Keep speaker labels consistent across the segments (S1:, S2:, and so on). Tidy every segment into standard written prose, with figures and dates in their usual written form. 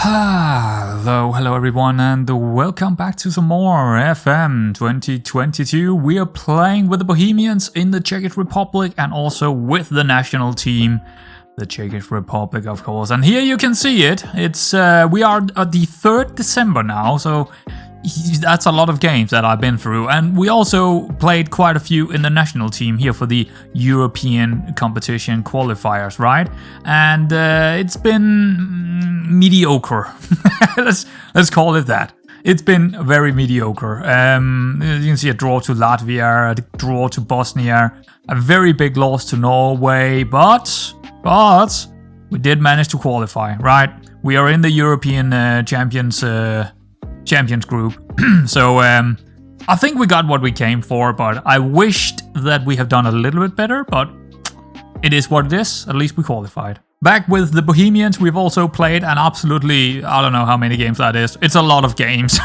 S1: Hello everyone, and welcome back to some more FM22. We are playing with the Bohemians in the Czech Republic and also with the national team, the Czech Republic, of course. And here you can see it. It's we are at the 3rd December now, so that's a lot of games that I've been through. And we also played quite a few in the national team here for the European competition qualifiers, right? And it's been mediocre. let's call it that. It's been very mediocre. You can see a draw to Latvia, a draw to Bosnia, a very big loss to Norway, but we did manage to qualify, right? We are in the European Champions group. So I think we got what we came for, but I wished that we have done a little bit better, but it is what it is. At least we qualified. Back with the Bohemians, we've also played an absolutely, I don't know how many games that is. It's a lot of games.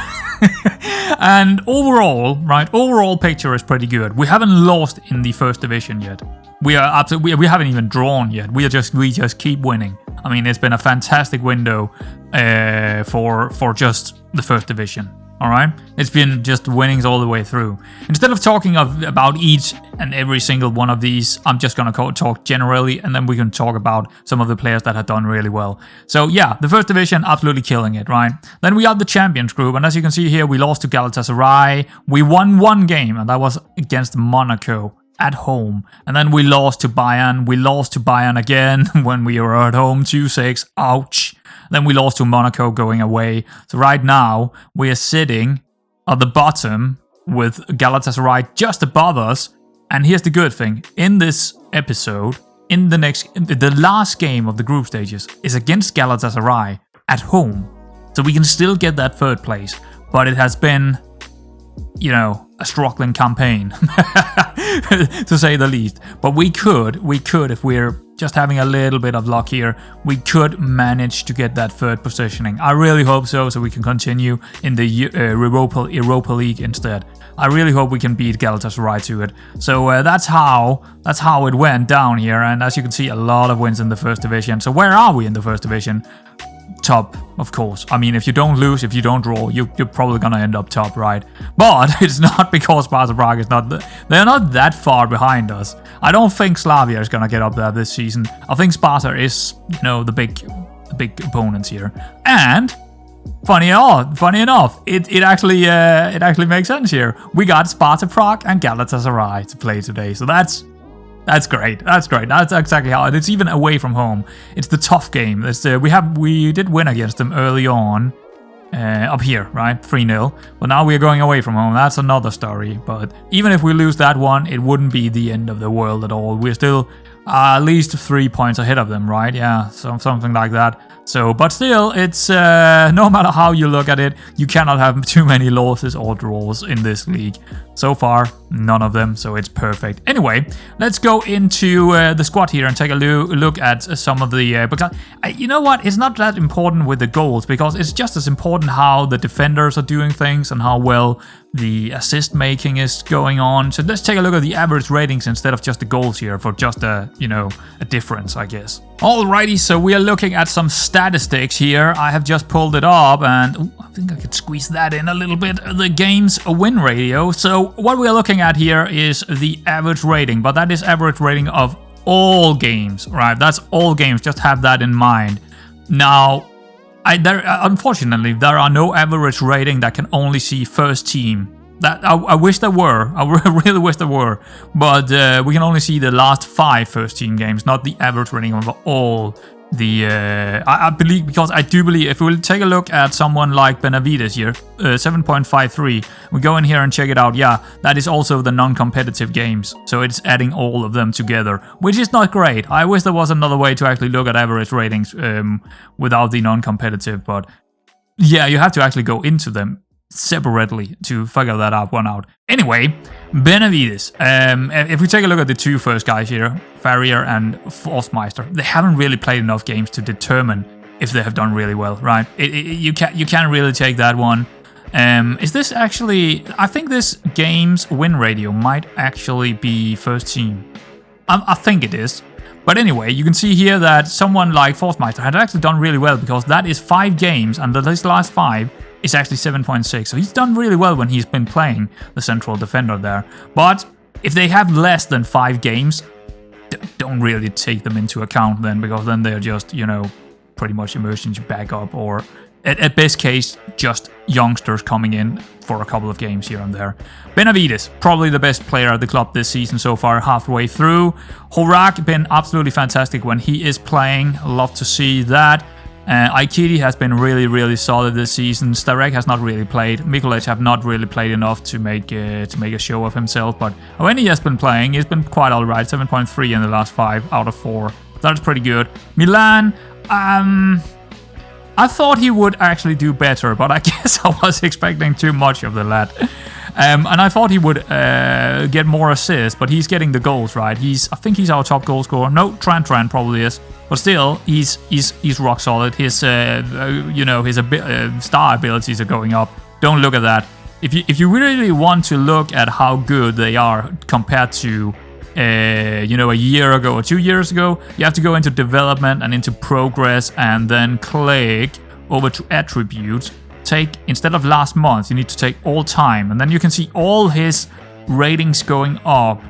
S1: And overall picture is pretty good. We haven't lost in the first division yet. We haven't even drawn yet. We just keep winning. I mean, it's been a fantastic window for just the first division. All right, it's been just winnings all the way through. Instead of talking about each and every single one of these, I'm just gonna talk generally, and then we can talk about some of the players that have done really well. So yeah, the first division, absolutely killing it, right? Then we have the Champions group, and as you can see here, we lost to Galatasaray. We won one game, and that was against Monaco at home. And then we lost to Bayern. We lost to Bayern again when we were at home, 2-6. Ouch. Then we lost to Monaco going away. So right now, we are sitting at the bottom with Galatasaray just above us. And here's the good thing. In this episode, the last game of the group stages is against Galatasaray at home. So we can still get that third place. But it has been, a struggling campaign, to say the least. But we could, if we're just having a little bit of luck here, we could manage to get that third positioning. I really hope so we can continue in the Europa League instead. I really hope we can beat Galatasaray to it. So that's how it went down here. And as you can see, a lot of wins in the first division. So where are we in the first division? Top, of course. I mean, if you don't lose, if you don't draw, you're probably gonna end up top, right? But it's not because Sparta Prague is they're not that far behind us. I don't think Slavia is gonna get up there this season. I think Sparta is, the big opponents here. And funny enough, it actually makes sense here. We got Sparta Prague and Galatasaray to play today, so that's great. That's exactly how it's even away from home. It's the tough game. We did win against them early on up here, right? 3-0. But now we're going away from home. That's another story. But even if we lose that one, it wouldn't be the end of the world at all. We're still at least 3 points ahead of them, right? Yeah, something like that. So, but still, it's no matter how you look at it, you cannot have too many losses or draws in this league. So far, none of them, so it's perfect. Anyway, let's go into the squad here and take a look at some of the... because you know what? It's not that important with the goals, because it's just as important how the defenders are doing things and how well the assist making is going on. So let's take a look at the average ratings instead of just the goals here for just a difference, I guess. Alrighty, so we are looking at some statistics here. I have just pulled it up, and I think I could squeeze that in a little bit. The game's win ratio. So what we are looking at here is the average rating, but that is average rating of all games, right? That's all games. Just have that in mind. Now, unfortunately, there are no average rating that can only see first team. That I wish there were. I really wish there were. But we can only see the last 5 first team games, not the average rating of all the... I believe, because I do believe, if we'll take a look at someone like Benavides here, 7.53, we go in here and check it out. Yeah, that is also the non-competitive games. So it's adding all of them together, which is not great. I wish there was another way to actually look at average ratings without the non-competitive. But yeah, you have to actually go into them separately to figure that one out. Anyway, Benavides. If we take a look at the two first guys here, Farrier and Forstmeister, they haven't really played enough games to determine if they have done really well, right? You can't really take that one. Is this actually... I think this game's win ratio might actually be first team. I think it is. But anyway, you can see here that someone like Forstmeister had actually done really well, because that is 5 games, and this last 5 is actually 7.6. So he's done really well when he's been playing the central defender there. But if they have less than 5 games, don't really take them into account then, because then they're just, you know, pretty much emergency backup, or at best case, just youngsters coming in for a couple of games here and there. Benavides, probably the best player at the club this season so far, halfway through. Horak, been absolutely fantastic when he is playing. Love to see that. Aikidi has been really, really solid this season. Starek has not really played. Mikulic have not really played enough to make a show of himself. But when he has been playing, he's been quite alright. 7.3 in the last 5 out of 4. That's pretty good. Milan, I thought he would actually do better, but I guess I was expecting too much of the lad. And I thought he would get more assists, but he's getting the goals, right? I think he's our top goal scorer. No, Trent probably is, but still, he's rock solid. His his star abilities are going up. Don't look at that. If you really want to look at how good they are compared to a year ago or 2 years ago, you have to go into development and into progress, and then click over to attributes. Instead of last month, you need to take all time, and then you can see all his ratings going up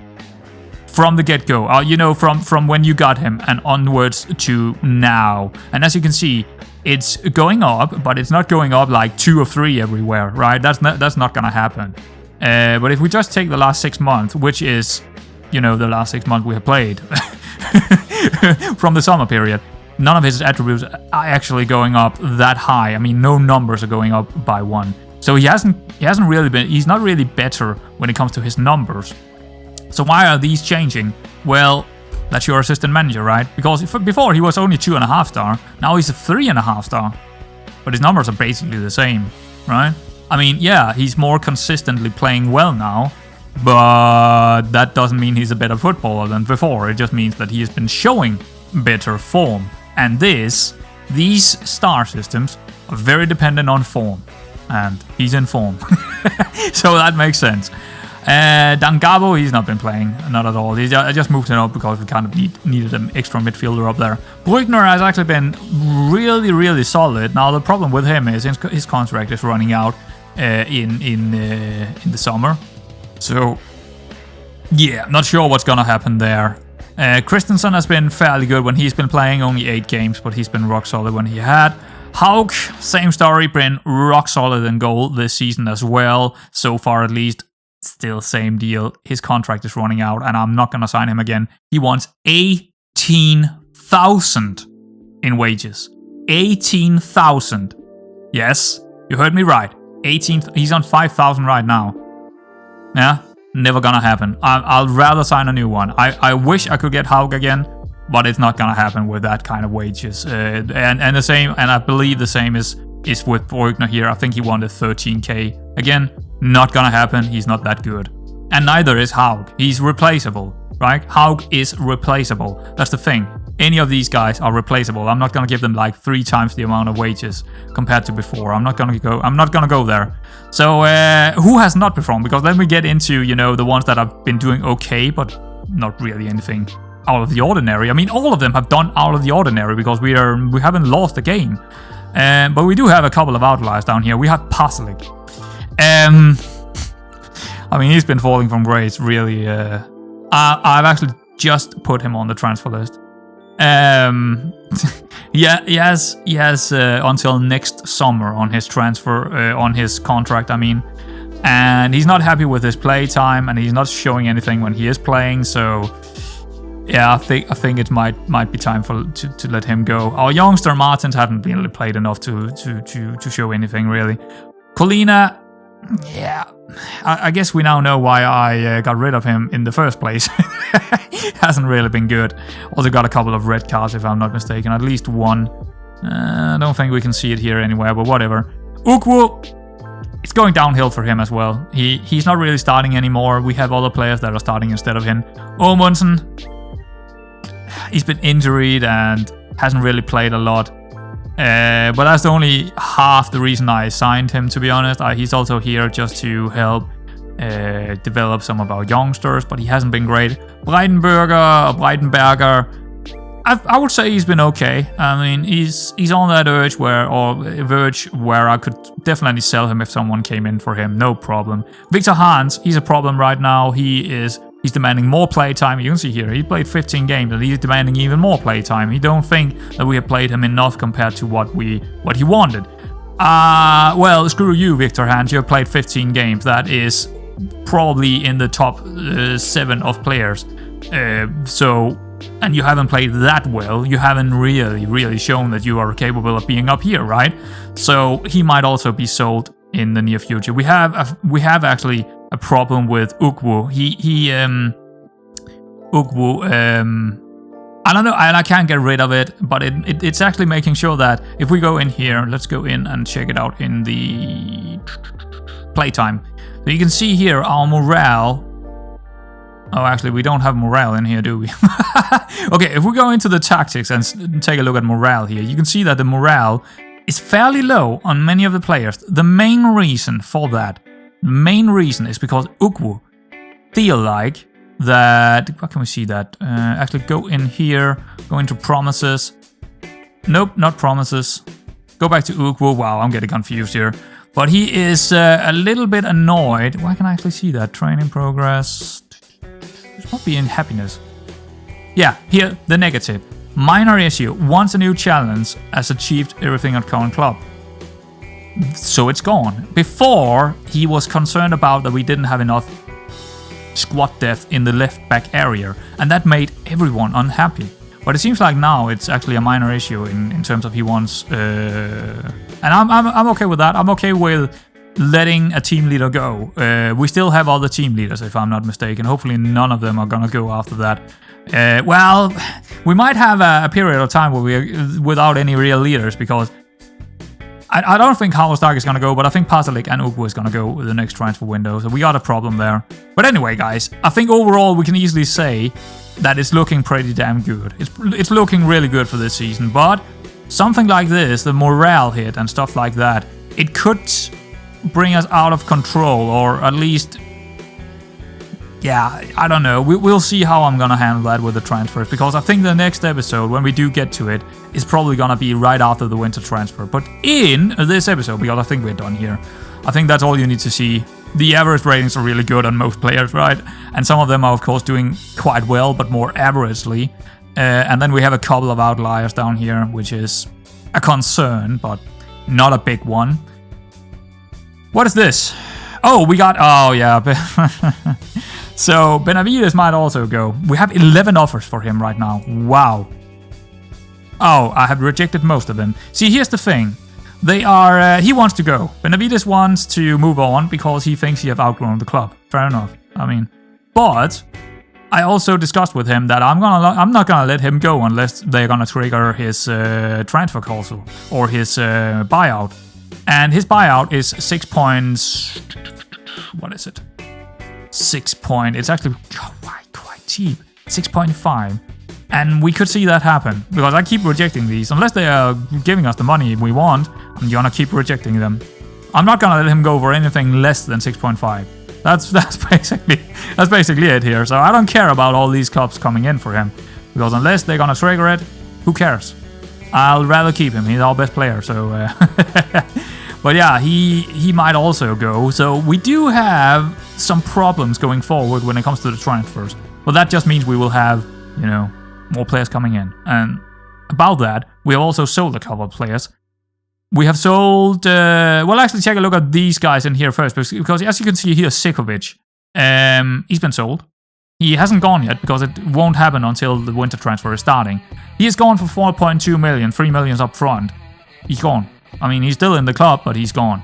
S1: from the get-go. From when you got him and onwards to now. And as you can see, it's going up, but it's not going up like 2 or 3 everywhere, right? That's not gonna happen. But if we just take the last 6 months, which is the last 6 months we have played from the summer period, none of his attributes are actually going up that high. I mean, no numbers are going up by 1. So he's not really better when it comes to his numbers. So why are these changing? Well, that's your assistant manager, right? Because before he was only 2.5 star, now he's a 3.5 star. But his numbers are basically the same, right? I mean, yeah, he's more consistently playing well now, but that doesn't mean he's a better footballer than before. It just means that he has been showing better form. And these star systems are very dependent on form. And he's in form. So that makes sense. Dangabo, he's not been playing, not at all. I just moved him up because we kind of needed an extra midfielder up there. Brugner has actually been really, really solid. Now the problem with him is his contract is running out in the summer. So yeah, not sure what's gonna happen there. Christensen has been fairly good when he's been playing, only 8 games, but he's been rock solid when he had. Hauk, same story, been rock solid in goal this season as well, so far at least. Still same deal, his contract is running out and I'm not gonna sign him again. He wants 18,000 in wages. 18,000. Yes, you heard me right. 18. He's on 5,000 right now. Yeah, never gonna happen. I'll rather sign a new one. I wish I could get Hauk again, but it's not gonna happen with that kind of wages. And the same, and I believe the same is with Brugner here. I think he wanted 13k. Again, not gonna happen. He's not that good. And neither is Hauk. He's replaceable, right? Hauk is replaceable. That's the thing. Any of these guys are replaceable. I'm not gonna give them like 3 times the amount of wages compared to before. I'm not gonna go there. So who has not performed? Because then we get into the ones that have been doing okay, but not really anything out of the ordinary. I mean, all of them have done out of the ordinary because we haven't lost a game. But we do have a couple of outliers down here. We have Pasalik. I mean, he's been falling from grace, really. I've actually just put him on the transfer list. Yeah, he has until next summer on his transfer, on his contract, I mean. And he's not happy with his play time, and he's not showing anything when he is playing, so yeah, I think it might be time to let him go. Our youngster Martins hadn't really played enough to show anything, really. Colina, yeah, I guess we now know why I got rid of him in the first place. Hasn't really been good. Also got a couple of red cards, if I'm not mistaken. At least one. I don't think we can see it here anywhere, but whatever. Ukwu, it's going downhill for him as well. He's not really starting anymore. We have other players that are starting instead of him. Omundsen, he's been injured and hasn't really played a lot. But that's only half the reason I signed him, to be honest. He's also here just to help develop some of our youngsters, but he hasn't been great. Breitenberger, I would say he's been okay. I mean, he's on that verge where I could definitely sell him if someone came in for him, no problem. Victor Hans, he's a problem right now. He's demanding more playtime. You can see here, he played 15 games and he's demanding even more playtime. He don't think that we have played him enough compared to what he wanted. Well, screw you, Victor Hans. You have played 15 games. That is probably in the top 7 of players. And you haven't played that well. You haven't really shown that you are capable of being up here, right? So he might also be sold in the near future. We have actually a problem with Ukwu. I don't know, and I can't get rid of it, but it's actually making sure that if we go in here, let's go in and check it out in the playtime. So you can see here our morale. Oh, actually, we don't have morale in here, do we? Okay, if we go into the tactics and take a look at morale here, you can see that the morale is fairly low on many of the players. The main reason for that, is because Ukwu feel like that... How can we see that? Actually, go in here, go into promises. Nope, not promises. Go back to Ukwu. Wow, I'm getting confused here. But he is a little bit annoyed. Why can I actually see that? Training progress... It must be in happiness. Yeah, here, the negative. Minor issue. Once a new challenge has achieved everything at current club. So it's gone. Before, he was concerned about that we didn't have enough squad depth in the left back area. And that made everyone unhappy. But it seems like now it's actually a minor issue in terms of he wants... And I'm okay with that. I'm okay with letting a team leader go. We still have other team leaders, if I'm not mistaken. Hopefully none of them are gonna go after that. Well, we might have a period of time where we're without any real leaders, because I don't think Hallerstag is gonna go, but I think Pasalik and Ukwu is gonna go with the next transfer window, so we got a problem there. But anyway, guys, I think overall we can easily say that it's looking pretty damn good. It's looking really good for this season, but something like this, the morale hit and stuff like that, it could bring us out of control, or at least, yeah, I don't know. We'll see how I'm gonna handle that with the transfers, because I think the next episode, when we do get to it, is probably gonna be right after the winter transfer. But in this episode, because I think we're done here, I think that's all you need to see. The average ratings are really good on most players, right? And some of them are, of course, doing quite well, but more averagely. And then we have a couple of outliers down here, which is a concern, but not a big one. What is this? Oh, we got... Oh, yeah. So, Benavides might also go. We have 11 offers for him right now. Wow. Oh, I have rejected most of them. See, here's the thing. They are... he wants to go. Benavides wants to move on because he thinks he has outgrown the club. Fair enough. I mean... But... I also discussed with him that I'm not gonna let him go unless they're gonna trigger his transfer clause or his buyout. And his buyout is 6 points. What is it? 6 point. It's actually quite cheap. 6.5. And we could see that happen, because I keep rejecting these. Unless they are giving us the money we want, I'm gonna keep rejecting them. I'm not gonna let him go for anything less than 6.5. That's basically it here. So I don't care about all these clubs coming in for him, because unless they're gonna trigger it, who cares? I'll rather keep him. He's our best player. So, but yeah, he might also go. So we do have some problems going forward when it comes to the transfers. But that just means we will have, you know, more players coming in. And about that, we have also sold a couple of players. We have sold... well, actually, take a look at these guys in here first, because as you can see here, Sikovic, he's been sold. He hasn't gone yet, because it won't happen until the winter transfer is starting. He is gone for 4.2 million, 3 million up front. He's gone. I mean, he's still in the club, but he's gone.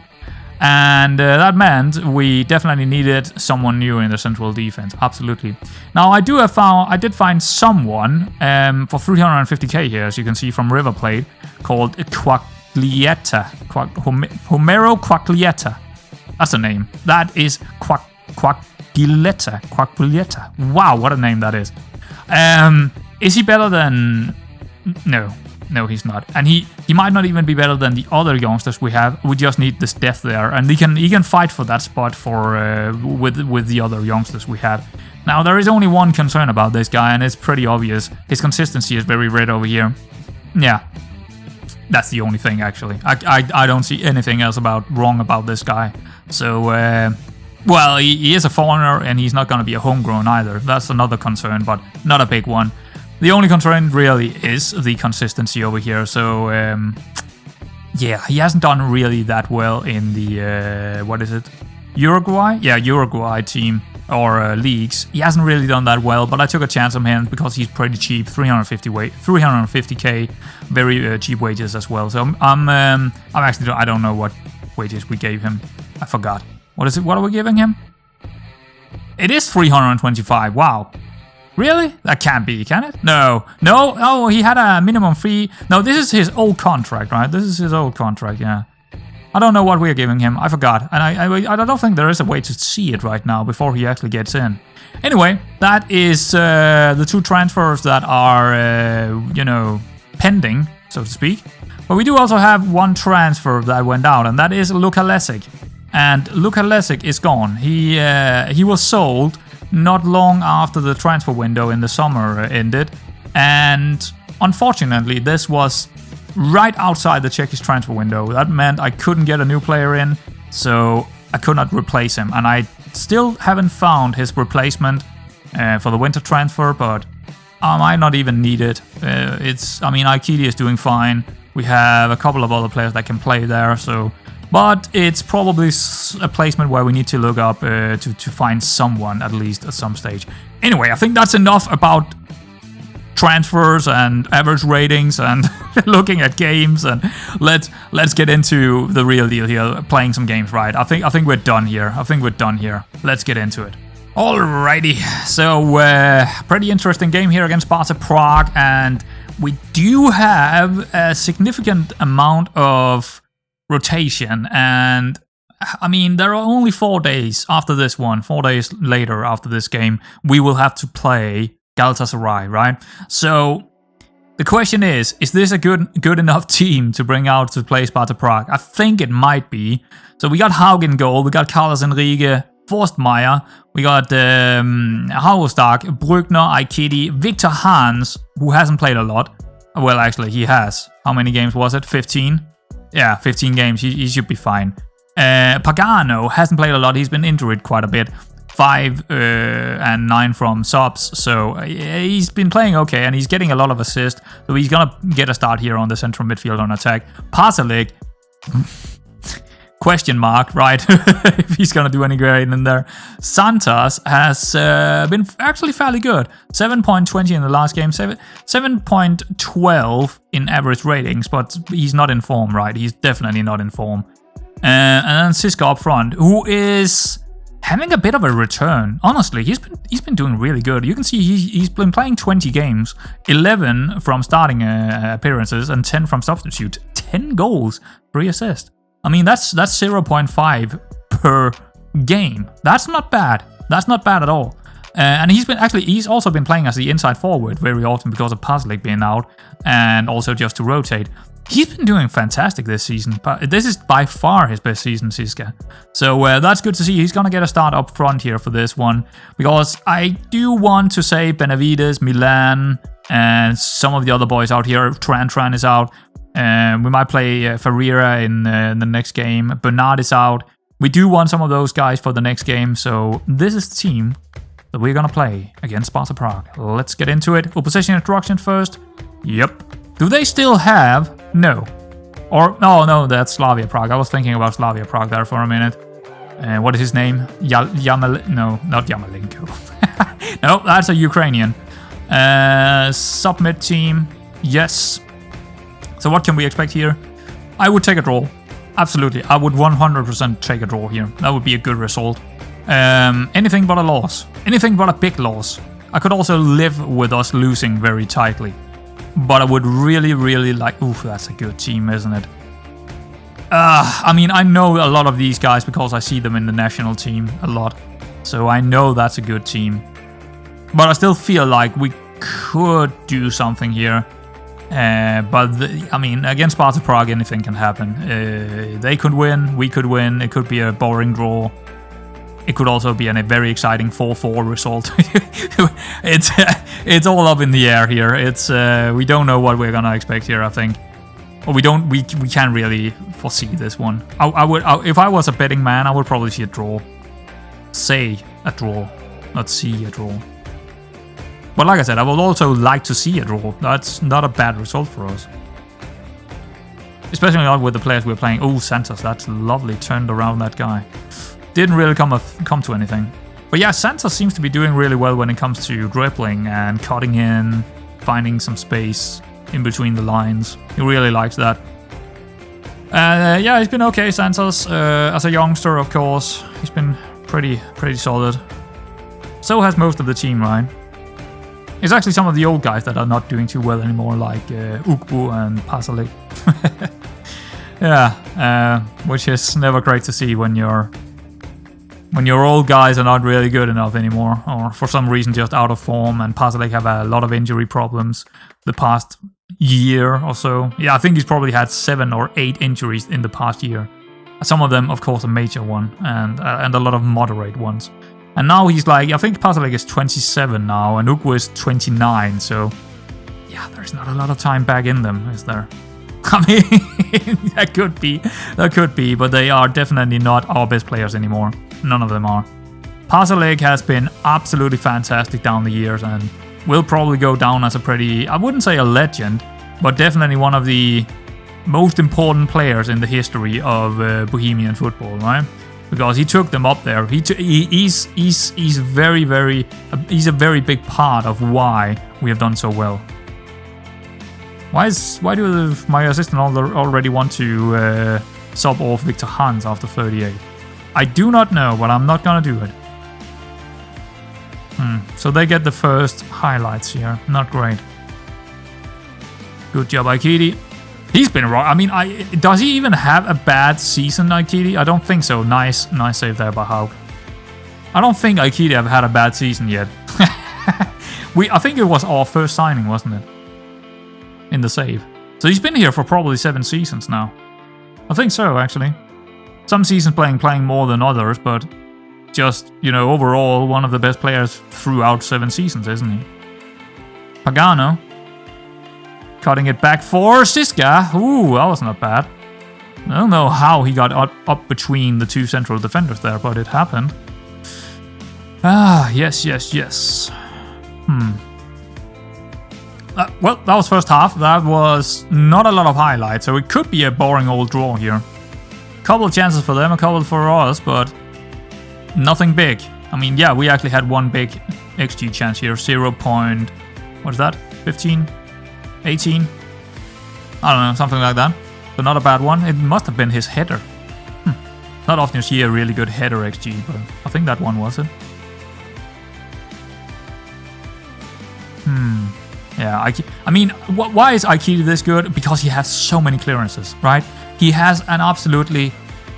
S1: And that meant we definitely needed someone new in the central defense. Absolutely. Now, I did find someone for 350k here, as you can see from River Plate, called Quaglietta. Homero Quaglietta. That's the name. That is Quaglietta. Wow, what a name that is. Is he better than... No, he's not. And he might not even be better than the other youngsters we have. We just need this depth there, and he can fight for that spot for with the other youngsters we have. Now, there is only one concern about this guy, and it's pretty obvious. His consistency is very red over here. Yeah, that's the only thing, actually. I don't see anything else wrong about this guy. So, well, he is a foreigner, and he's not going to be a homegrown either. That's another concern, but not a big one. The only concern really is the consistency over here. So, yeah, he hasn't done really that well in the, what is it? Uruguay? Yeah, Uruguay team or leagues. He hasn't really done that well, but I took a chance on him because he's pretty cheap, 350k, very cheap wages as well. So I'm actually, I don't know what wages we gave him. I forgot. What is it? What are we giving him? It is 325. Wow. Really? That can't be, can it? No. No? Oh, he had a minimum fee. No, this is his old contract, right? This is his old contract, yeah. I don't know what we're giving him. I forgot. And I don't think there is a way to see it right now before he actually gets in. Anyway, that is the 2 transfers that are, you know, pending, so to speak. But we do also have 1 transfer that went out, and that is Luka Lesic. And Luka Lesic is gone. He was sold not long after the transfer window in the summer ended, and unfortunately this was right outside the Czech transfer window. That meant I couldn't get a new player in, so I could not replace him, and I still haven't found his replacement for the winter transfer, but I might not even need it. I mean, Aikidi is doing fine. We have a couple of other players that can play there, so... But it's probably a placement where we need to look up to find someone, at least at some stage. Anyway, I think that's enough about transfers and average ratings and looking at games, and let's get into the real deal here, playing some games right. I think we're done here. Let's get into it. Alrighty, so pretty interesting game here against Sparta Prague, and we do have a significant amount of rotation, and I mean, there are only 4 days after this one, 4 days later after this game, we will have to play Galatasaray, right? So the question is this a good enough team to bring out to play Sparta Prague? I think it might be. So we got Haug in goal, we got Carlos Enrique, Forstmeier, we got Haustark, Brückner, Aikidi, Victor Hans, who hasn't played a lot. Well, actually, he has. How many games was it? 15? Yeah, 15 games. He should be fine. Pagano hasn't played a lot. He's been injured quite a bit. 5 and 9 from subs. So he's been playing okay, and he's getting a lot of assists. So he's going to get a start here on the central midfield on attack. Pasalic, question mark, right? If he's going to do any great in there. Santos has been actually fairly good. 7.20 in the last game, 7.12 in average ratings, but he's not in form, right? He's definitely not in form. And then Siska up front, who is having a bit of a return. Honestly, he's been doing really good. You can see he's been playing 20 games, 11 from starting appearances and 10 from substitute. 10 goals, 3 assists. I mean, that's 0.5 per game. That's not bad. That's not bad at all. And he's also been playing as the inside forward very often because of Pasalic being out, and also just to rotate. He's been doing fantastic this season. But this is by far his best season, Siska. So that's good to see. He's going to get a start up front here for this one, because I do want to say Benavides, Milan, and some of the other boys out here. Tran is out. We might play Ferreira in the next game. Bernard is out. We do want some of those guys for the next game. So this is the team that we're going to play against Sparta Prague. Let's get into it. Opposition introduction first. Yep. Do they still have... No. Or... No, that's Slavia Prague. I was thinking about Slavia Prague there for a minute. What is his name? No, not Yamalenko. No, that's a Ukrainian. Submit team. Yes. So what can we expect here? I would take a draw. Absolutely. I would 100% take a draw here. That would be a good result. Anything but a loss. Anything but a big loss. I could also live with us losing very tightly. But I would really, really like... Oof, that's a good team, isn't it? I mean, I know a lot of these guys because I see them in the national team a lot. So I know that's a good team. But I still feel like we could do something here. I mean, against Sparta Prague, anything can happen. They could win, we could win, it could be a boring draw. It could also be a very exciting 4-4 result. It's all up in the air here. It's we don't know what we're gonna expect here, I think. Or we can't really foresee this one. If I was a betting man, I would probably see a draw. Say a draw, not see a draw. But like I said, I would also like to see a draw. That's not a bad result for us. Especially not with the players we're playing. Oh, Santos, that's lovely. Turned around that guy. Didn't really come to anything. But yeah, Santos seems to be doing really well when it comes to dribbling and cutting in, finding some space in between the lines. He really likes that. Yeah, he's been okay, Santos. As a youngster, of course, he's been pretty solid. So has most of the team, right? It's actually some of the old guys that are not doing too well anymore, like Ukbu and Pasalik. Yeah, which is never great to see when your old guys are not really good enough anymore, or for some reason just out of form. And Pasalik have a lot of injury problems the past year or so. Yeah, I think he's probably had 7 or 8 injuries in the past year. Some of them, of course, a major one, and a lot of moderate ones. And now he's like, I think Pasalik is 27 now, and Ukwu is 29, so yeah, there's not a lot of time back in them, is there? I mean, that could be, but they are definitely not our best players anymore. None of them are. Pasalik has been absolutely fantastic down the years, and will probably go down as a pretty, I wouldn't say a legend, but definitely one of the most important players in the history of Bohemian football, right? Because he took them up there. He's a very big part of why we have done so well. Why do my assistant already want to sub off Victor Hans after 38? I do not know, but I'm not gonna do it. So they get the first highlights here. Not great. Good job, Aikidi. He's been wrong. I mean, does he even have a bad season, Aikidi? I don't think so. Nice save there by Haug. I don't think Aikidi have had a bad season yet. I think it was our first signing, wasn't it? In the save. So he's been here for probably 7 seasons now. I think so, actually. Some seasons playing more than others, but just, overall, one of the best players throughout 7 seasons, isn't he? Pagano. Cutting it back for Siska. Ooh, that was not bad. I don't know how he got up between the 2 central defenders there, but it happened. Ah, yes. Well, that was first half. That was not a lot of highlights, so it could be a boring old draw here. Couple of chances for them, a couple for us, but nothing big. I mean, yeah, we actually had one big XG chance here. 0. What is that? 15? 18? I don't know, something like that. But not a bad one. It must have been his header. Not often you see a really good header XG, but I think that one was it. Yeah, I mean, why is Aikidi this good? Because he has so many clearances, right? He has an absolutely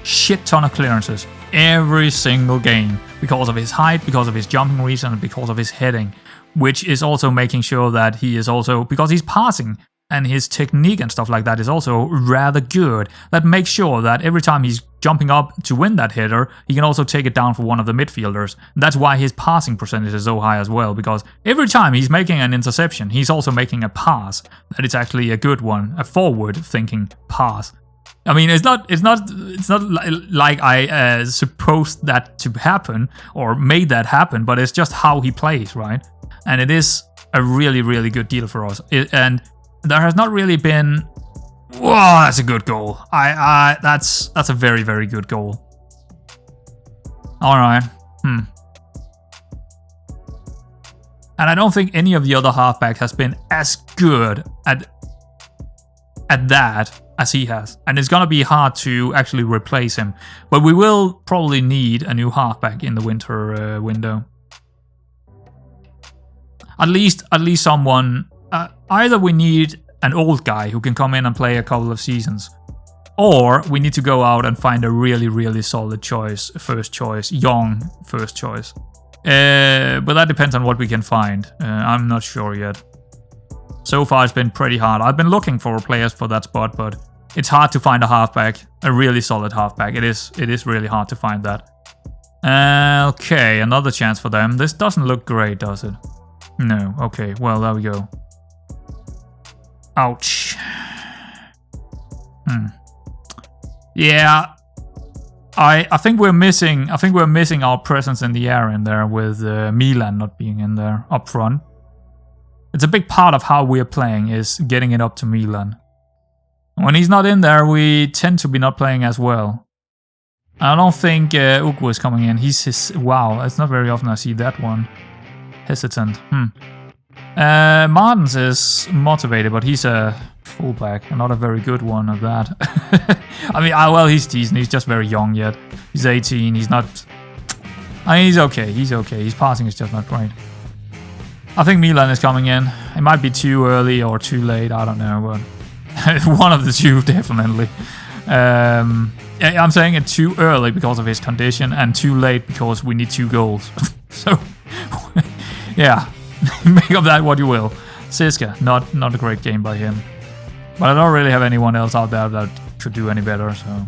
S1: shit ton of clearances every single game because of his height, because of his jumping reach, and because of his heading, which is also making sure that he is also, because he's passing and his technique and stuff like that is also rather good. That makes sure that every time he's jumping up to win that header, he can also take it down for one of the midfielders. That's why his passing percentage is so high as well, because every time he's making an interception, he's also making a pass that is actually a good one, a forward-thinking pass. I mean, it's not like I supposed that to happen or made that happen, but it's just how he plays, right? And it is a really, really good deal for us. And there has not really been. Whoa, that's a good goal. That's a very, very good goal. All right. And I don't think any of the other halfbacks has been as good at that as he has. And it's gonna be hard to actually replace him. But we will probably need a new halfback in the winter window. At least someone. Either we need an old guy who can come in and play a couple of seasons, or we need to go out and find a really, really solid choice, young first choice. But that depends on what we can find. I'm not sure yet. So far it's been pretty hard. I've been looking for players for that spot, but it's hard to find a halfback, a really solid halfback. It is really hard to find that. Okay, another chance for them. This doesn't look great, does it? No. Okay, well, there we go. Ouch. Yeah. I think we're missing our presence in the air in there with Milan not being in there up front. It's a big part of how we're playing is getting it up to Milan. When he's not in there, we tend to be not playing as well. I don't think Ugo is coming in. Wow, it's not very often I see that one. Hesitant. Martins is motivated, but he's a fullback, not a very good one at that. I mean, well, he's decent. He's just very young yet. He's 18. He's not. I mean, he's okay. He's okay. His passing is just not great. I think Milan is coming in. It might be too early or too late. I don't know, but one of the two definitely. I'm saying it too early because of his condition, and too late because we need 2 goals. So, yeah, make of that what you will. Siska, not a great game by him. But I don't really have anyone else out there that could do any better, so...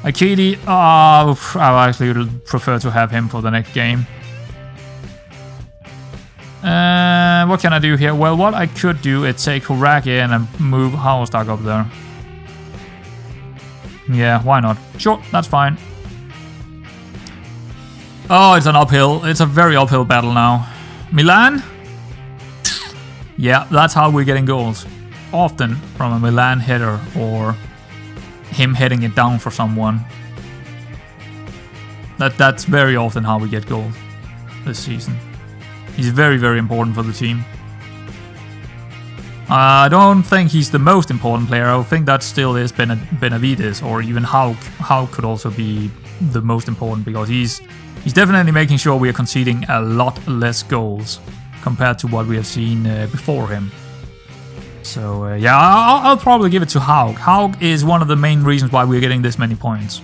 S1: Akidi, I actually would prefer to have him for the next game. What can I do here? Well, what I could do is take Hurak in and move Haustak up there. Yeah, why not? Sure, that's fine. Oh, it's an uphill. It's a very uphill battle now. Milan? Yeah, that's how we're getting goals. Often from a Milan header or him heading it down for someone. That's very often how we get goals this season. He's very, very important for the team. I don't think he's the most important player. I think that still is Benavides, or even Hauk. Hauk could also be the most important because he's definitely making sure we are conceding a lot less goals compared to what we have seen before him. So yeah, I'll probably give it to Hauk. Hauk is one of the main reasons why we're getting this many points.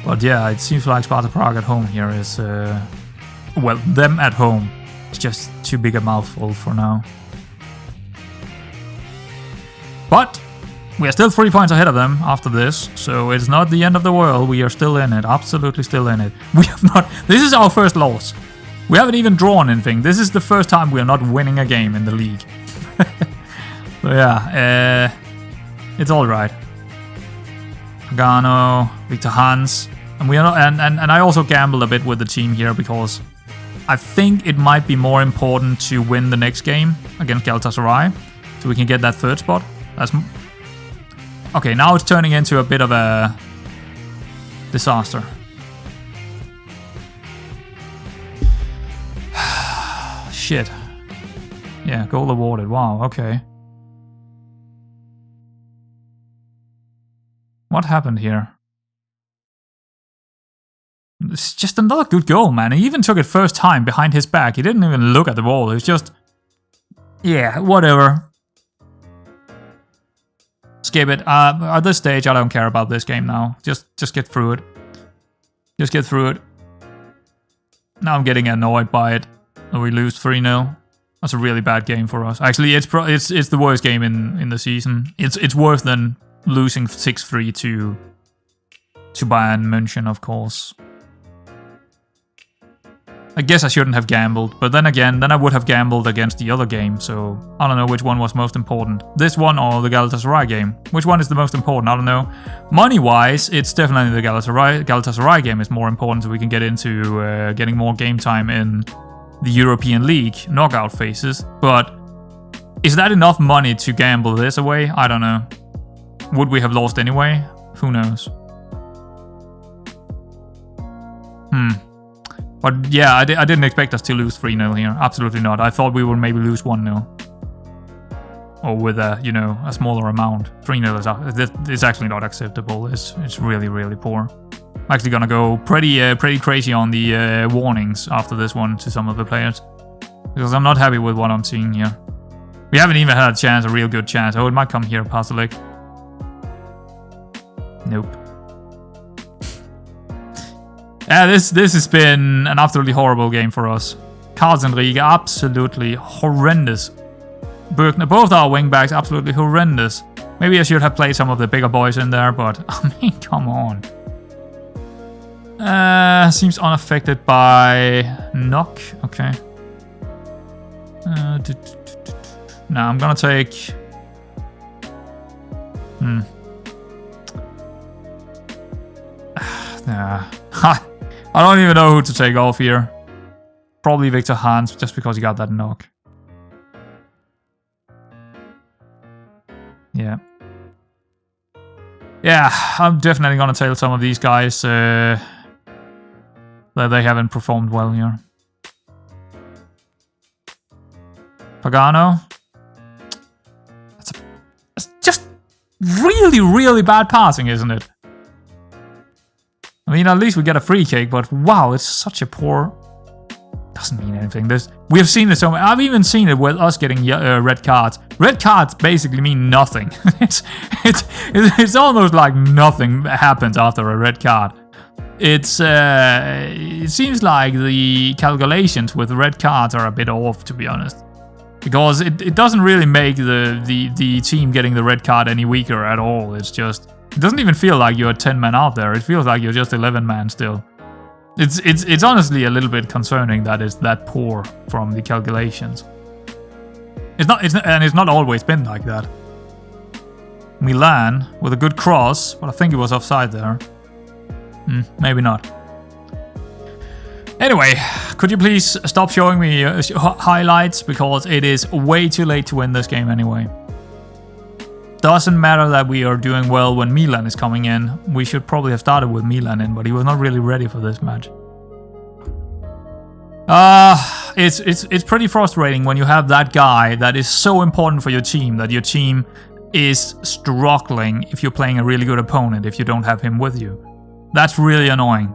S1: But yeah, it seems like Sparta Prague at home here is... well, them at home. It's just too big a mouthful for now. But we are still 3 points ahead of them after this, so it's not the end of the world. We are still in it, absolutely still in it. We have not... This is our first loss. We haven't even drawn anything. This is the first time we are not winning a game in the league. So yeah, it's all right. Pagano, Victor Hans, and we are not, and I also gambled a bit with the team here because I think it might be more important to win the next game against Galatasaray, so we can get that 3rd spot. That's okay. Now it's turning into a bit of a disaster. Shit. Yeah, goal awarded. Wow, okay. What happened here? It's just another good goal, man. He even took it first time behind his back. He didn't even look at the ball. It was just... Yeah, whatever. Skip it. At this stage, I don't care about this game now. Just get through it. Just get through it. Now I'm getting annoyed by it. We lose 3-0. That's a really bad game for us. Actually, it's the worst game in the season. It's worse than losing 6-3 to Bayern München, of course. I guess I shouldn't have gambled, but then again, I would have gambled against the other game, so I don't know which one was most important. This one or the Galatasaray game? Which one is the most important? I don't know. Money-wise, it's definitely the Galatasaray game is more important, so we can get into getting more game time in the European League knockout phases, but is that enough money to gamble this away? I don't know. Would we have lost anyway? Who knows? But yeah, I didn't expect us to lose 3-0 here. Absolutely not. I thought we would maybe lose 1-0. Or with a, you know, a smaller amount. 3-0 is actually not acceptable. It's really, really poor. I'm actually gonna go pretty crazy on the warnings after this one to some of the players. Because I'm not happy with what I'm seeing here. We haven't even had a chance, a real good chance. Oh, it might come here past the leg. Nope. Yeah, this has been an absolutely horrible game for us. Carlsen Riga, absolutely horrendous. Bergner, both our wingbacks, absolutely horrendous. Maybe I should have played some of the bigger boys in there, but I mean, come on. Seems unaffected by knock. Okay. Now I'm gonna take... Nah. I don't even know who to take off here. Probably Victor Hans, just because he got that knock. Yeah. Yeah, I'm definitely gonna tell some of these guys that they haven't performed well here. Pagano. It's just really, really bad passing, isn't it? I mean, at least we get a free kick, but wow, it's such a poor... Doesn't mean anything. We have seen it so much. I've even seen it with us getting red cards. Red cards basically mean nothing. it's almost like nothing happens after a red card. It seems like the calculations with red cards are a bit off, to be honest. Because it doesn't really make the team getting the red card any weaker at all. It's just... It doesn't even feel like you're 10 men out there. It feels like you're just 11 men still. It's honestly a little bit concerning that it's that poor from the calculations. It's not always been like that. Milan with a good cross, but I think it was offside there. Maybe not. Anyway, could you please stop showing me highlights, because it is way too late to win this game anyway. Doesn't matter that we are doing well when Milan is coming in. We should probably have started with Milan in, but he was not really ready for this match. It's pretty frustrating when you have that guy that is so important for your team, that your team is struggling if you're playing a really good opponent, if you don't have him with you. That's really annoying.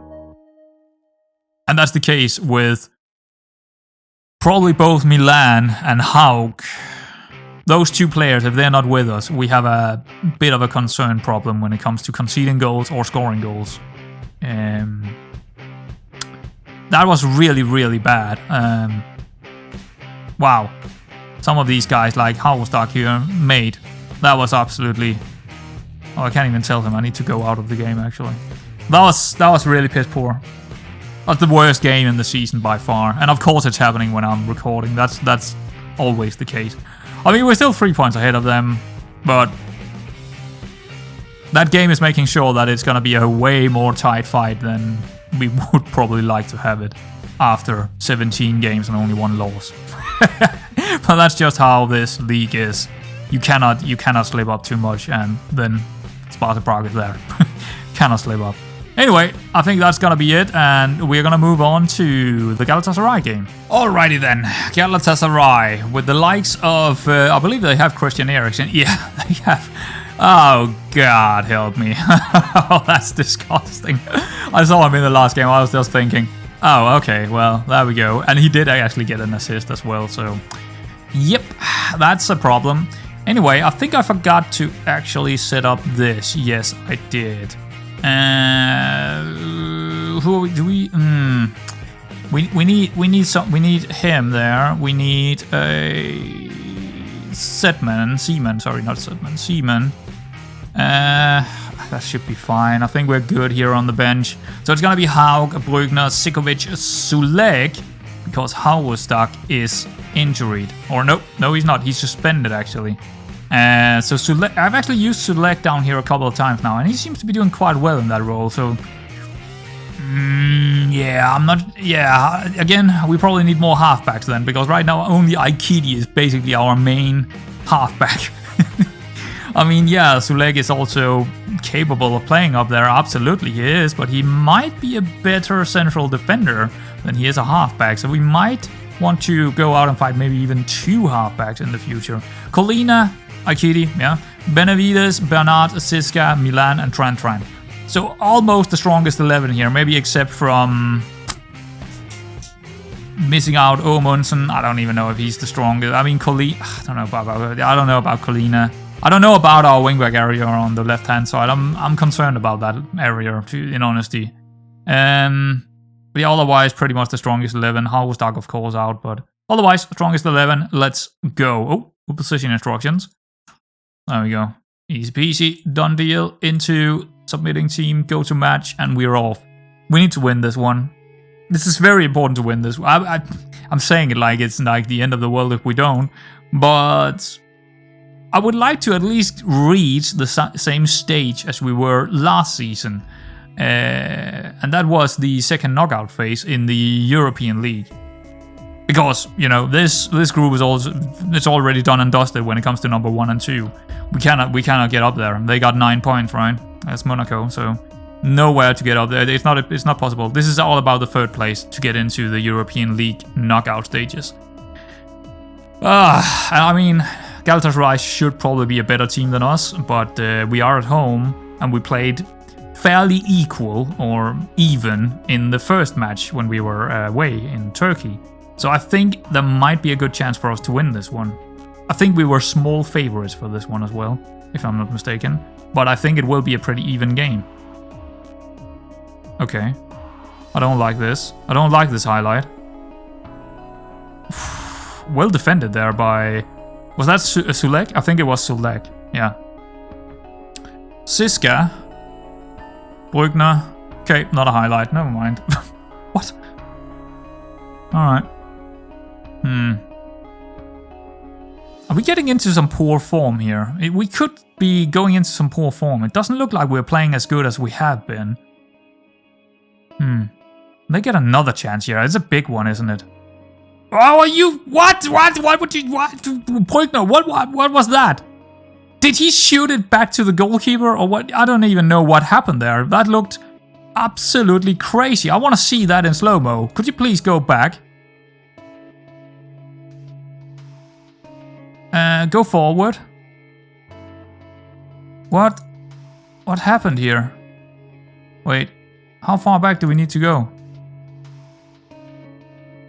S1: And that's the case with probably both Milan and Haug. Those two players, if they're not with us, we have a bit of a concern problem when it comes to conceding goals or scoring goals. That was really, really bad. Wow. Some of these guys, like Haustak here, made. That was absolutely... Oh, I can't even tell him. I need to go out of the game, actually. That was really piss poor. That's the worst game in the season by far. And of course it's happening when I'm recording. That's always the case. I mean, we're still 3 points ahead of them, but that game is making sure that it's going to be a way more tight fight than we would probably like to have it after 17 games and only 1 loss. But that's just how this league is. You cannot slip up too much, and then Sparta Prague is there. Cannot slip up. Anyway, I think that's gonna be it, and we're gonna move on to the Galatasaray game. Alrighty then, Galatasaray, with the likes of, I believe they have Christian Eriksen. Yeah, they have. Oh, God help me. Oh, that's disgusting. I saw him in the last game, I was just thinking, oh, okay, well, there we go. And he did actually get an assist as well, so... Yep, that's a problem. Anyway, I think I forgot to actually set up this. Yes, I did. Who do we? We need him there. We need a Seaman. Sorry, not Setman. Seaman. That should be fine. I think we're good here on the bench. So it's gonna be Haug, Brugner, Sikovic, Sulek, because Haustak is injured. Or no, he's not. He's suspended actually. So Sulek, I've actually used Sulek down here a couple of times now, and he seems to be doing quite well in that role. So, yeah, I'm not. Yeah, again, we probably need more halfbacks then, because right now only Aikidi is basically our main halfback. I mean, yeah, Sulek is also capable of playing up there. Absolutely, he is, but he might be a better central defender than he is a halfback. So we might want to go out and fight maybe even 2 halfbacks in the future. Colina, Aikidi, yeah. Benavides, Bernard, Siska, Milan, and Trent. So almost the strongest 11 here, maybe except from missing out Omundsson. I don't even know if he's the strongest. I mean, I don't know about Colina. I don't know about our wingback area on the left-hand side. I'm concerned about that area, in honesty. But yeah, otherwise, pretty much the strongest 11. Haustak, of course, out, but otherwise, strongest 11. Let's go. Oh, position instructions. There we go. Easy peasy, done deal. Into submitting team, go to match, and we're off. We need to win this one. This is very important to win this. I'm saying it like it's like the end of the world if we don't. But I would like to at least reach the same stage as we were last season. And that was the second knockout phase in the European League. Because, you know, this group is also, it's already done and dusted when it comes to number 1 and 2. We cannot get up there. They got 9 points, right? That's Monaco, so nowhere to get up there. It's not possible. This is all about the third place to get into the European League knockout stages. I mean, Galatasaray should probably be a better team than us, but we are at home and we played fairly equal or even in the first match when we were away in Turkey. So I think there might be a good chance for us to win this one. I think we were small favorites for this one as well, if I'm not mistaken. But I think it will be a pretty even game. Okay. I don't like this. I don't like this highlight. Well defended there by... Was that Sulek? I think it was Sulek. Yeah. Siska. Brugner. Okay, not a highlight. Never mind. What? Alright. Are we getting into some poor form here? We could be going into some poor form. It doesn't look like we're playing as good as we have been. They get another chance here. It's a big one, isn't it? Oh, are you... What would you... What? Poigner, what was that? Did he shoot it back to the goalkeeper or what? I don't even know what happened there. That looked absolutely crazy. I want to see that in slow-mo. Could you please go back? Go forward. What happened here? Wait, how far back do we need to go?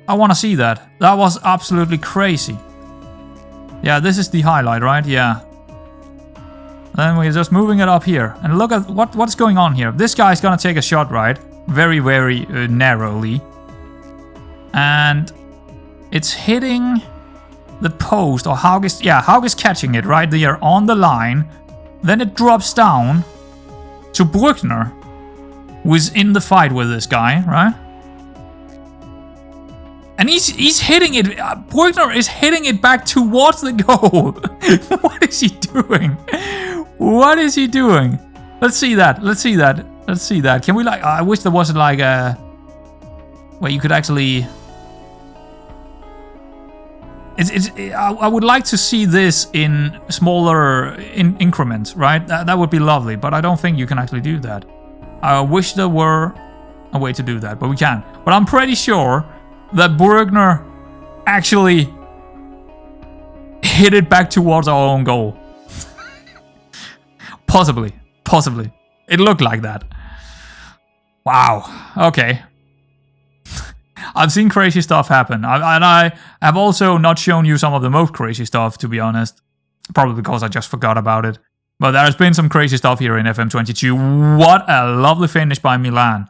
S1: I want to see that. That was absolutely crazy. Yeah, this is the highlight, right? Yeah. Then we're just moving it up here. And look at what's going on here. This guy's gonna take a shot, right? Very, very narrowly. And it's hitting the post, or Haug is catching it right there on the line. Then it drops down to Brugner, who is in the fight with this guy, right? And he's hitting it. Brugner is hitting it back towards the goal. What is he doing? What is he doing? Let's see that. Let's see that. Let's see that. Can we like? I wish there wasn't like a where you could actually. I would like to see this in smaller increments, right? That would be lovely, but I don't think you can actually do that. I wish there were a way to do that, but we can. But I'm pretty sure that Brugner actually hit it back towards our own goal. Possibly. It looked like that. Wow. Okay. I've seen crazy stuff happen. And I have also not shown you some of the most crazy stuff, to be honest. Probably because I just forgot about it. But there has been some crazy stuff here in FM22. What a lovely finish by Milan.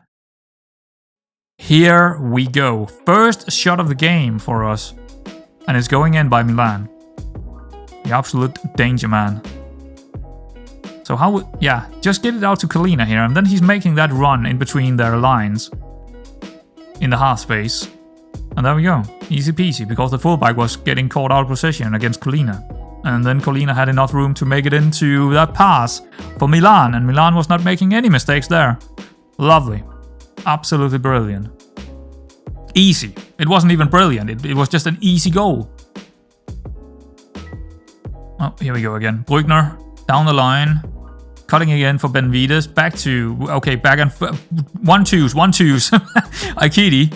S1: Here we go. First shot of the game for us. And it's going in by Milan. The absolute danger man. So how would... Yeah, just get it out to Kalina here. And then he's making that run in between their lines. In the half space. And there we go. Easy peasy. Because the fullback was getting caught out of position against Kalina. And then Colina had enough room to make it into that pass for Milan. And Milan was not making any mistakes there. Lovely. Absolutely brilliant. Easy. It wasn't even brilliant. It was just an easy goal. Oh, here we go again. Brugner. Down the line. Cutting again for Benavides. Back to... Okay, back and... 1-2s. Aikidi.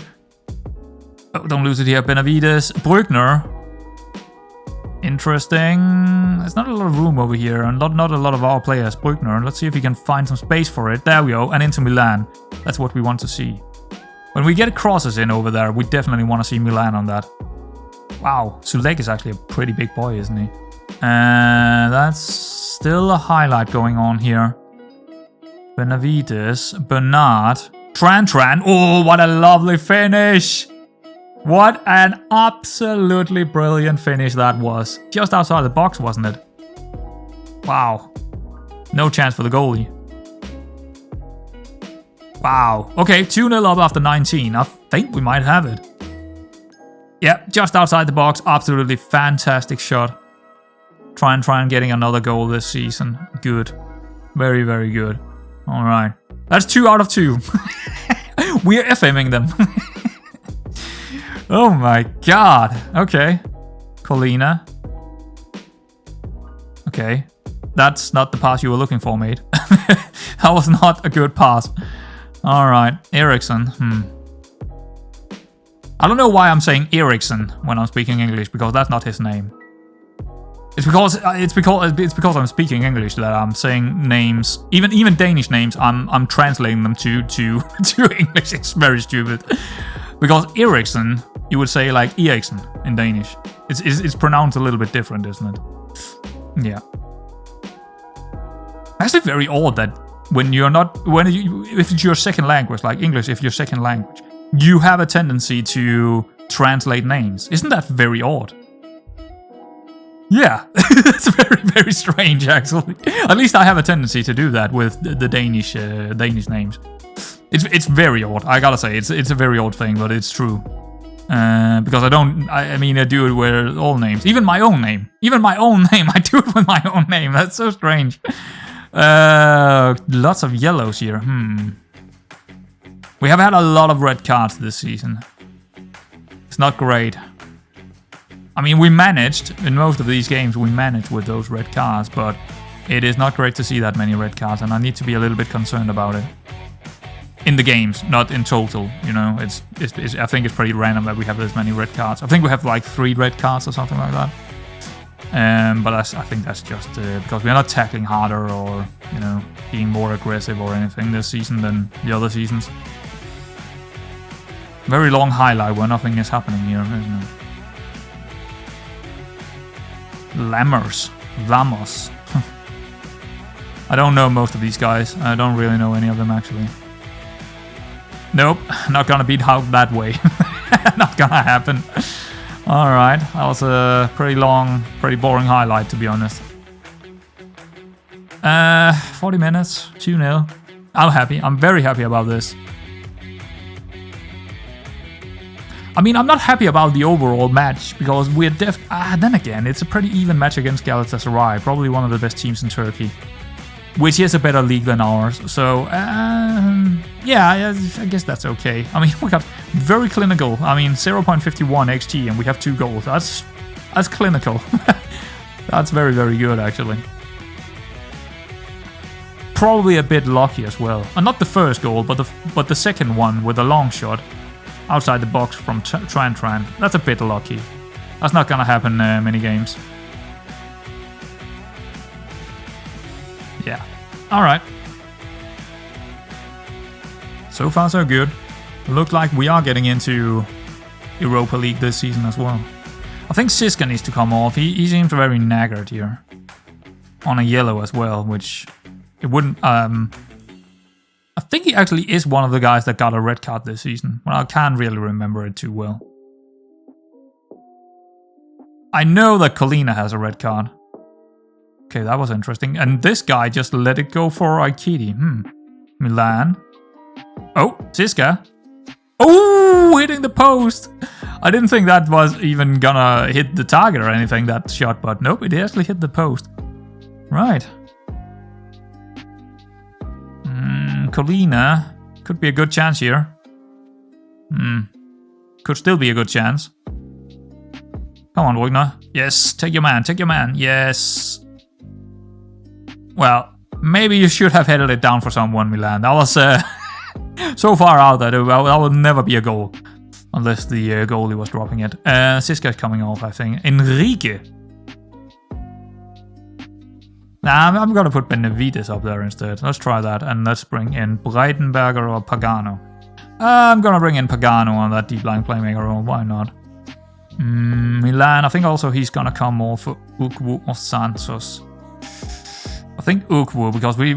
S1: Oh, don't lose it here. Benavides. Brugner. Interesting. There's not a lot of room over here, and not a lot of our players. Brugner. Let's see if we can find some space for it. There we go. And into Milan. That's what we want to see. When we get crosses in over there, we definitely want to see Milan on that. Wow. Sulek is actually a pretty big boy, isn't he? And that's still a highlight going on here. Benavides. Bernard. Tran. Oh, what a lovely finish. What an absolutely brilliant finish that was. Just outside the box, wasn't it? Wow. No chance for the goalie. Wow. Okay, 2-0 up after 19. I think we might have it. Yeah, just outside the box. Absolutely fantastic shot. Try and getting another goal this season. Good. Very, very good. All right. That's 2 out of 2. We're FMing them. Oh my god. Okay. Colina. Okay. That's not the pass you were looking for, mate. That was not a good pass. Alright. Eriksson. I don't know why I'm saying Eriksson when I'm speaking English, because that's not his name. It's because I'm speaking English that I'm saying names, even Danish names. I'm translating them to English. It's very stupid. Because Eriksson, you would say like Eriksson in Danish. It's pronounced a little bit different, isn't it? Yeah. Actually, very odd that if it's your second language, like English, if your second language, you have a tendency to translate names. Isn't that very odd? Yeah, it's very, very strange, actually. At least I have a tendency to do that with the Danish names. It's very odd. I gotta say, it's a very odd thing, but it's true. Because I do it with all names, even my own name. I do it with my own name. That's so strange. Lots of yellows here. We have had a lot of red cards this season. It's not great. I mean, we managed, in most of these games, we managed with those red cards, but it is not great to see that many red cards, and I need to be a little bit concerned about it. In the games, not in total, you know. I think it's pretty random that we have this many red cards. I think we have like 3 red cards or something like that. But I think that's just because we're not tackling harder or, you know, being more aggressive or anything this season than the other seasons. Very long highlight where nothing is happening here, isn't it? Vamos. I don't know most of these guys. I don't really know any of them, actually. Nope, not gonna beat out that way. Not gonna happen. Alright, that was a pretty long, pretty boring highlight, to be honest. 40 minutes, 2-0. I'm happy. I'm very happy about this. I mean, I'm not happy about the overall match, because we're then again, it's a pretty even match against Galatasaray, probably one of the best teams in Turkey, which is a better league than ours. So, yeah, I guess that's okay. I mean, we got very clinical. I mean, 0.51 XG, and we have 2 goals. That's clinical. That's very, very good, actually. Probably a bit lucky as well. And not the first goal, but the second one with a long shot outside the box from Tran. That's a bit lucky. That's not gonna happen many games. Yeah. Alright. So far so good. Look like we are getting into Europa League this season as well. I think Siska needs to come off. He seems very knackered here. On a yellow as well, which it wouldn't... I think he actually is one of the guys that got a red card this season. Well, I can't really remember it too well. I know that Colina has a red card. Okay, that was interesting. And this guy just let it go for Aikidi. Milan. Oh, Siska. Oh, hitting the post. I didn't think that was even gonna hit the target or anything, that shot. But nope, it actually hit the post. Right. Colina. Could be a good chance here. Could still be a good chance. Come on, Wagner. Yes, take your man. Yes. Well, maybe you should have headed it down for someone, Milan. That was so far out that that would never be a goal. Unless the goalie was dropping it. Siska is coming off, I think. Enrique. Nah, I'm gonna put Benavides up there instead. Let's try that. And let's bring in Breitenberger or Pagano. I'm gonna bring in Pagano on that deep line playmaker role. Why not? Milan, I think also he's gonna come more for Ukwu or Santos. I think Ukwu, because we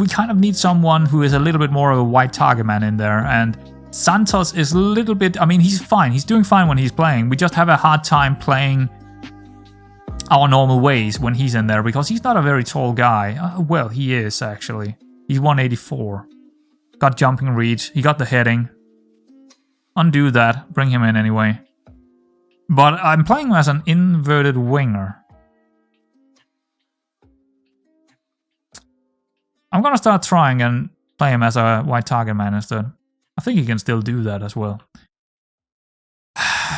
S1: kind of need someone who is a little bit more of a white target man in there. And Santos is a little bit... I mean, he's fine. He's doing fine when he's playing. We just have a hard time playing our normal ways when he's in there, because he's not a very tall guy. Well, he is, actually. He's 184. Got jumping reach. He got the heading. Undo that. Bring him in anyway. But I'm playing him as an inverted winger. I'm gonna start trying and play him as a wide target man instead. I think he can still do that as well.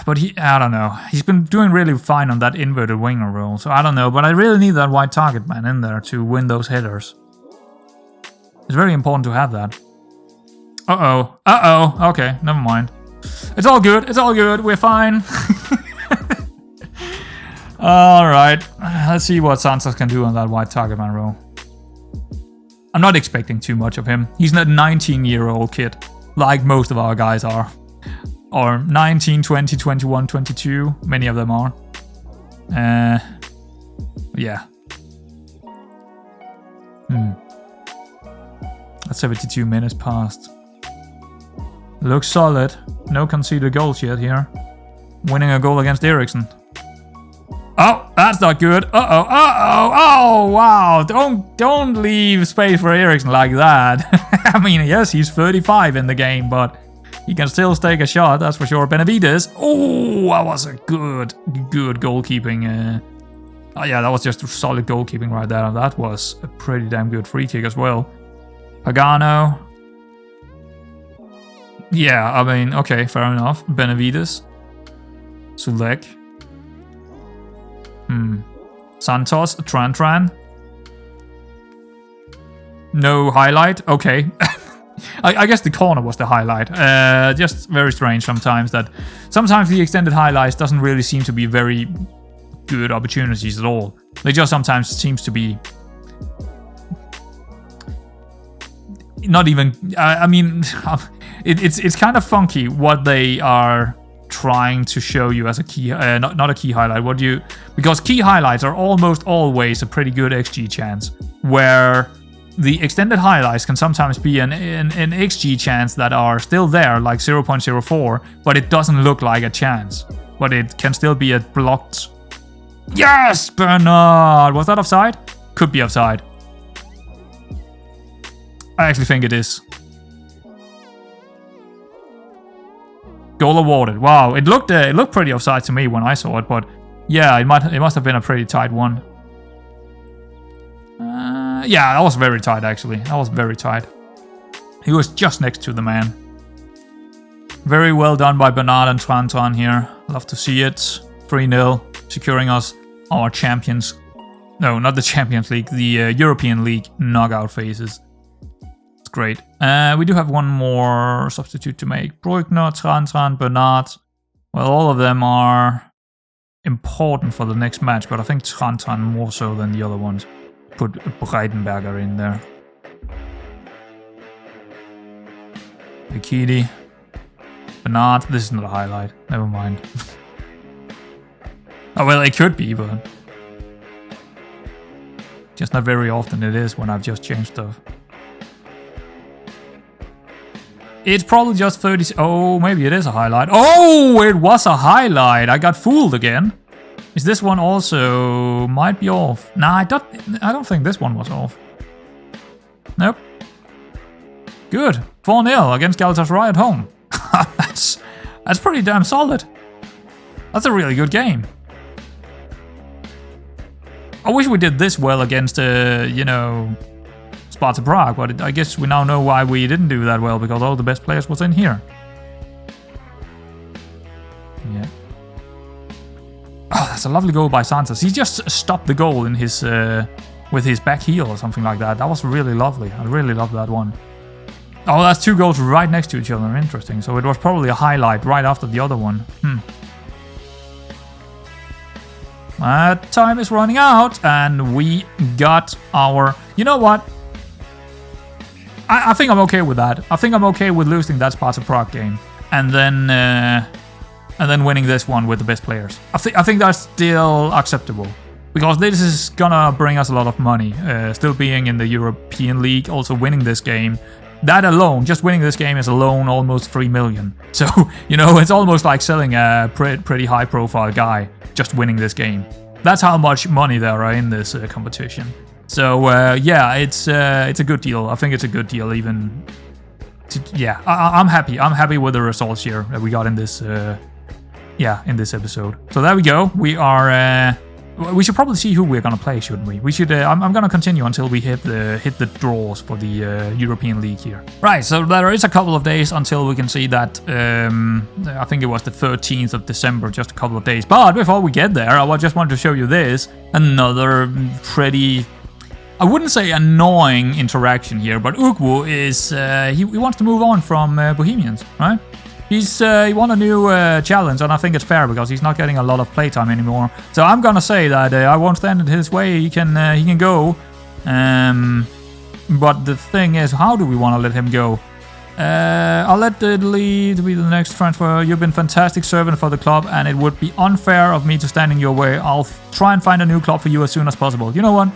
S1: But I don't know. He's been doing really fine on that inverted winger role, so I don't know. But I really need that wide target man in there to win those headers. It's very important to have that. Uh-oh. Uh-oh. Okay, never mind. It's all good. It's all good. We're fine. Alright. Let's see what Santos can do on that wide target man role. I'm not expecting too much of him. He's not a 19-year-old kid, like most of our guys are. Or 19, 20, 21, 22. Many of them are. Yeah. That's 72 minutes past. Looks solid. No conceded goals yet here. Winning a goal against Eriksen. Oh, that's not good. Uh-oh, uh-oh, oh, wow. Don't leave space for Eriksen like that. I mean, yes, he's 35 in the game, but he can still take a shot, that's for sure. Benavides. Oh, that was a good goalkeeping. Oh, yeah, that was just solid goalkeeping right there. That was a pretty damn good free kick as well. Pagano. Yeah, I mean, okay, fair enough. Benavides. Sulek. Santos, Tran. No highlight? Okay. I guess the corner was the highlight. Just very strange sometimes that... Sometimes the extended highlights doesn't really seem to be very good opportunities at all. They just sometimes seems to be... Not even... I mean... It's kind of funky what they are trying to show you as a key, not a key highlight. Because key highlights are almost always a pretty good XG chance, where the extended highlights can sometimes be an XG chance that are still there, like 0.04, but it doesn't look like a chance. But it can still be a blocked. Yes, Bernard. Was that offside? Could be offside. I actually think it is. Goal awarded. Wow, it looked pretty offside to me when I saw it, but yeah, it must have been a pretty tight one. Yeah, that was very tight actually. That was very tight. He was just next to the man. Very well done by Bernard and Tran here. Love to see it. 3-0, securing us our Champions. No, not the Champions League, the European League knockout phases. Great. We do have one more substitute to make. Bruckner, Tran, Bernard. Well, all of them are important for the next match, but I think Tran more so than the other ones. Put Breitenberger in there. Pikidi. Bernard. This is not a highlight. Never mind. Oh, well, it could be, but... just not very often it is when I've just changed stuff. It's probably just 30... Oh, maybe it is a highlight. Oh, it was a highlight. I got fooled again. Is this one also... might be off? Nah, I don't think this one was off. Nope. Good. 4-0 against Galatasaray at home. That's pretty damn solid. That's a really good game. I wish we did this well against, you know... Sparta Prague, but I guess we now know why we didn't do that well, because all the best players was in here. Yeah. Oh, that's a lovely goal by Santos. He just stopped the goal in his with his back heel or something like that. That was really lovely. I really love that one. Oh, that's two goals right next to each other. Interesting. So it was probably a highlight right after the other one. Time is running out, and we got our... You know what? I think I'm okay with that. I think I'm okay with losing that Sparta Prague game and then winning this one with the best players. I think that's still acceptable, because this is gonna bring us a lot of money. Still being in the European League, also winning this game. That alone, just winning this game is alone almost 3 million. So, you know, it's almost like selling a pretty high-profile guy just winning this game. That's how much money there are in this competition. So, yeah, it's a good deal. I think it's a good deal, even yeah, I'm happy. I'm happy with the results here that we got in this, in this episode. So there we go. We are. We should probably see who we're gonna play, shouldn't we? We should. I'm gonna continue until we hit the draws for the European League here. Right. So there is a couple of days until we can see that. I think it was the 13th of December, just a couple of days. But before we get there, I just wanted to show you this. Another pretty, I wouldn't say annoying interaction here, but Ugwu is he wants to move on from Bohemians, right? He won a new challenge, and I think it's fair because he's not getting a lot of playtime anymore. So I'm gonna say that I won't stand in his way. He can go. But the thing is, how do we want to let him go? I'll let the lead be the next transfer. You've been fantastic servant for the club, and it would be unfair of me to stand in your way. I'll try and find a new club for you as soon as possible. You know what?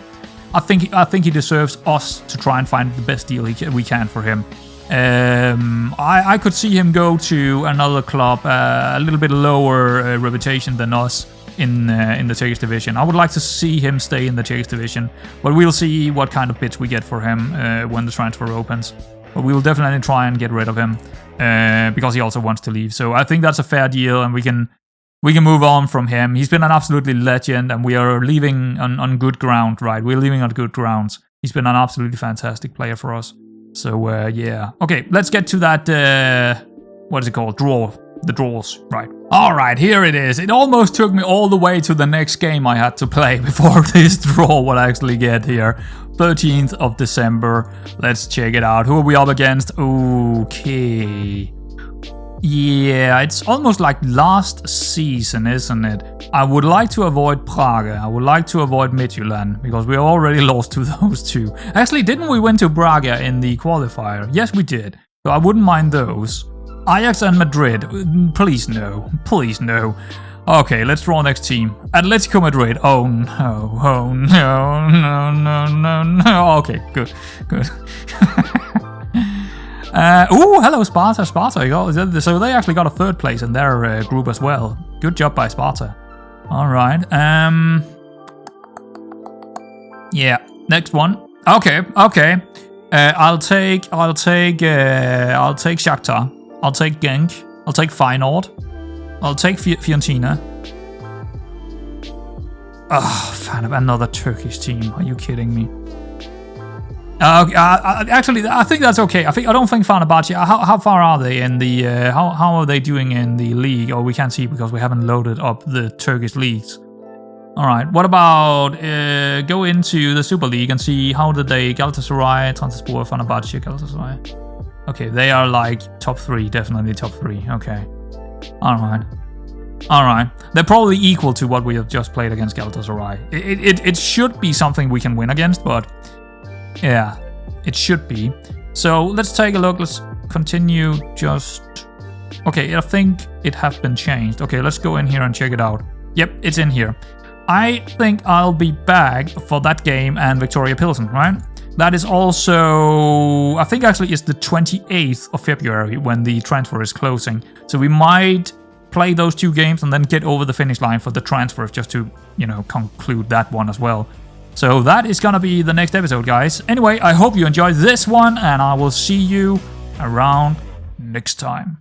S1: I think he deserves us to try and find the best deal we can for him. I could see him go to another club, a little bit lower reputation than us in the Czech division. I would like to see him stay in the Czech division, but we'll see what kind of bids we get for him when the transfer opens. But we will definitely try and get rid of him because he also wants to leave. So I think that's a fair deal, and we can move on from him. He's been an absolutely legend, and we are leaving on good ground, right? We're leaving on good grounds. He's been an absolutely fantastic player for us. So, yeah. Okay, let's get to that, what is it called? The draws, right. Alright, here it is. It almost took me all the way to the next game I had to play before this draw would actually get here. 13th of December. Let's check it out. Who are we up against? Okay. Yeah, it's almost like last season, isn't it? I would like to avoid Prague. I would like to avoid Midtjylland because we already lost to those two. Actually, didn't we win to Braga in the qualifier? Yes, we did. So I wouldn't mind those. Ajax and Madrid. Please no. Please no. Okay, let's draw next team. Atletico Madrid. Oh no. Oh no. No, no, no, no. Okay, good. Good. Hello Sparta. Sparta. So they actually got a third place in their group as well. Good job by Sparta. All right. Yeah. Next one. Okay. I'll take Shakhtar. I'll take Genk. I'll take Feyenoord. I'll take Fiorentina. Fan of another Turkish team. Are you kidding me? Actually, I think that's okay. I don't think Fenerbahce. How far are they in the? How are they doing in the league? Oh, we can't see because we haven't loaded up the Turkish leagues. All right. What about go into the Super League and see how did they? Galatasaray, Trabzonspor, Fenerbahce, Galatasaray. Okay, they are like top 3, definitely top 3. Okay. All right. They're probably equal to what we have just played against Galatasaray. It should be something we can win against, but. Yeah, it should be. So let's take a look. Let's continue just... Okay, I think it has been changed. Okay, let's go in here and check it out. Yep, it's in here. I think I'll be back for that game and Victoria Pilsen, right? That is also... I think actually it's the 28th of February when the transfer is closing. So we might play those 2 games and then get over the finish line for the transfers just to, conclude that one as well. So that is gonna be the next episode, guys. Anyway, I hope you enjoyed this one, and I will see you around next time.